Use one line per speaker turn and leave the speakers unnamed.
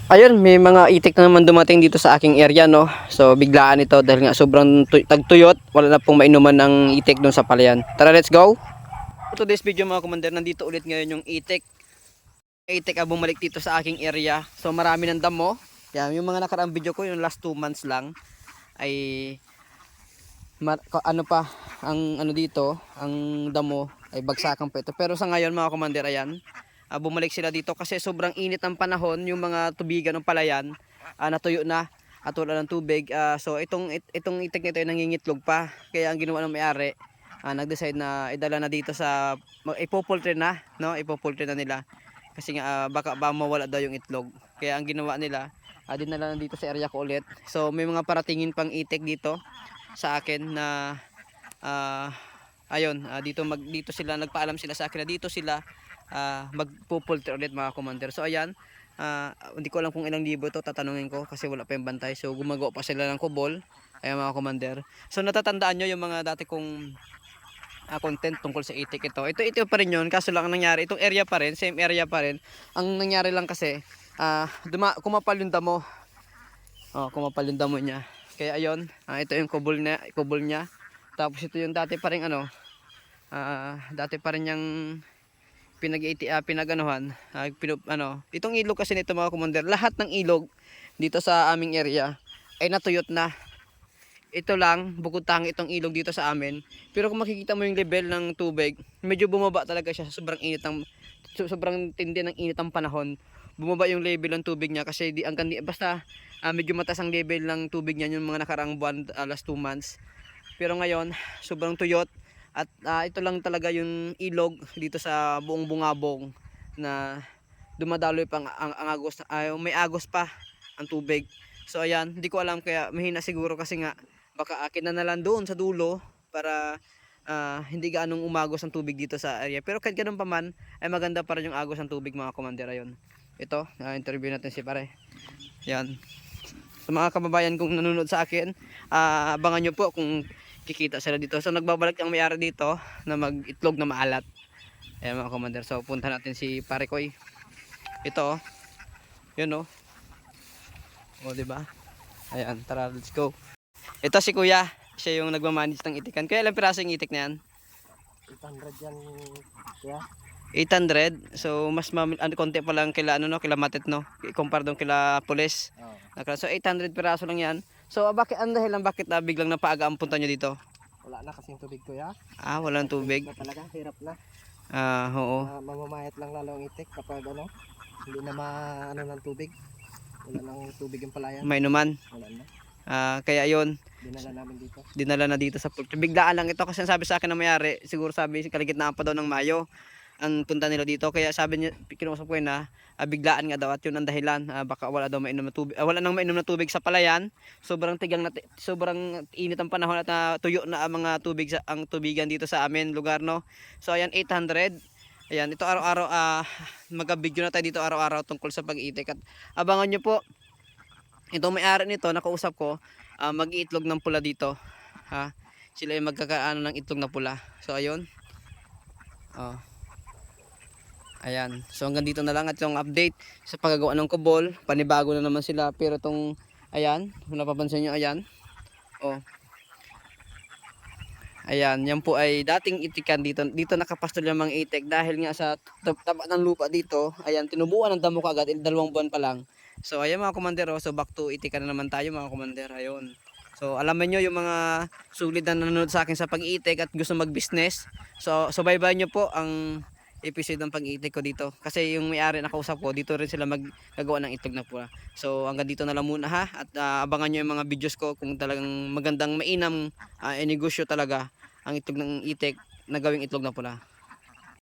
Ayun, may mga itik na naman dumating dito sa aking area, no. So biglaan ito dahil nga sobrang tagtuyot, wala na pong mainuman ng itik doon sa palayan. Tara, let's go. For today's video mga commander, nandito ulit ngayon yung itik. Itik bumalik dito sa aking area. So marami ng damo. Yan, yung mga nakaraang video ko, yung last 2 months lang ay ano pa, ang ano dito, ang damo ay bagsakan pa ito. Pero sa ngayon mga commander, ayan, bumalik sila dito kasi sobrang init ng panahon. Yung mga tubigan ng palayan natuyo na at wala ng tubig. So itong itik nito ay nangingitlog pa. Kaya ang ginawa ng may-ari, nag-decide na idala na dito sa ipopultre na, no? Ipopultre na nila kasi nga baka mawala daw yung itlog. Kaya ang ginawa nila, dinala na dito sa area ko ulit. So may mga paratingin pang itik dito sa akin na ayun, dito sila nagpaalam sila sa akin na dito sila magpupultre ulit mga commander. So ayan, hindi ko alam kung ilang libo ito, tatanungin ko kasi wala pa yung bantay. So gumagawa pa sila ng kubol. Ayan mga commander. So natatandaan nyo yung mga dati kong content tungkol sa itik ito. Ito pa rin yun, kaso lang ang nangyari, itong area pa rin, same area pa rin. Ang nangyari lang kasi, kumapal yung damo. Kumapal yung damo niya. Kaya ayun, ito yung kubol niya. Tapos ito yung dati pa rin dati pa rin yung pinaganuhan, itong ilog kasi nito mga commander, lahat ng ilog dito sa aming area ay natuyot na. Ito lang, bukod tangi itong ilog dito sa amin. Pero kung makikita mo yung level ng tubig, medyo bumaba talaga siya sa sobrang tindi ng init ng panahon. Bumaba yung level ng tubig niya kasi basta medyo mataas ang level ng tubig niya yung mga nakarang buwan, last 2 months. Pero ngayon, sobrang tuyot at ito lang talaga yung ilog dito sa buong Bungabong na dumadaloy pang ang agos, may agos pa ang tubig. So ayan, hindi ko alam, kaya mahina siguro kasi nga baka akin na lang doon sa dulo para hindi gaanong umagos ang tubig dito sa area. Pero kahit ganun pa man, ay maganda pa rin yung agos ng tubig mga commander. Ayun, ito, interview natin si pare. Yan, sa mga kababayan kong nanonood sa akin, abangan nyo po kung kikita sila dito. So nagbabalik ang may-ari dito na mag-itlog na maalat. Ayan mga commander, so punta natin si pare Koy. Ito, yun o. Diba? Ayan, tara, let's go. Ito si kuya, siya yung nagmamanage ng itikan. Kaya ilang piraso yung itik na yan?
800 yan kuya.
800. So mas konti pa lang kila kila Matet, no. I-compare doon kila Pulis. So 800 piraso lang 'yan. So bakit ang dahilan bakit biglang napaaga ang punta niyo dito?
Wala na kasing tubig kuya.
Walang tubig.
Talaga hirap na.
Oo.
Mamamayat lang lalo ang itik kapag hindi na ng tubig. Wala nang tubig yung palayan.
May naman.
Wala na.
Kaya yon,
dinala namin dito.
Dinala na dito sa pultre. Biglaan lang ito kasi sabi sa akin ng may-ari, siguro sabi kaligitnaan pa daw ng Mayo ang punta nila dito. Kaya sabi niya, kinausap ko na biglaan nga daw at yun ang dahilan. Baka wala daw mainom na tubig. Wala nang mainom na tubig sa palayan. Sobrang sobrang init ang panahon at tuyo na ang mga ang tubigan dito sa amin lugar, no. So ayan, 800. Ayan, ito araw-araw mag-video na tayo dito araw-araw tungkol sa pag-iitik at abangan nyo po. Ito may-ari nito, nakausap ko, mag-iitlog ng pula dito. Sila ay magkakaano ng itlog na pula. So ayun. Ayan. So hanggang dito na lang at yung update sa paggagawa ng kubol. Panibago na naman sila, pero itong ayan, kung napapansin nyo, ayan. Ayan, yan po ay dating itikan dito. Dito nakapastol yung mga itik dahil nga sa taba ng lupa dito. Ayan, tinubuan ng damo kagad, 2 buwan pa lang. So ayan mga komandero, so back to itikan na naman tayo mga komandero. Ayun. So alaman nyo yung mga sulit na nanonood sa akin sa pag-itik at gusto mag-business. So subaybayan nyo po ang episode ng pag-itik ko dito. Kasi yung may-ari nakausap ko, dito rin sila magagawa ng itlog na pula. So hanggang dito na lang muna ha. At abangan nyo yung mga videos ko kung talagang magandang mainam negosyo talaga ang itlog ng itik na gawing itlog na pula.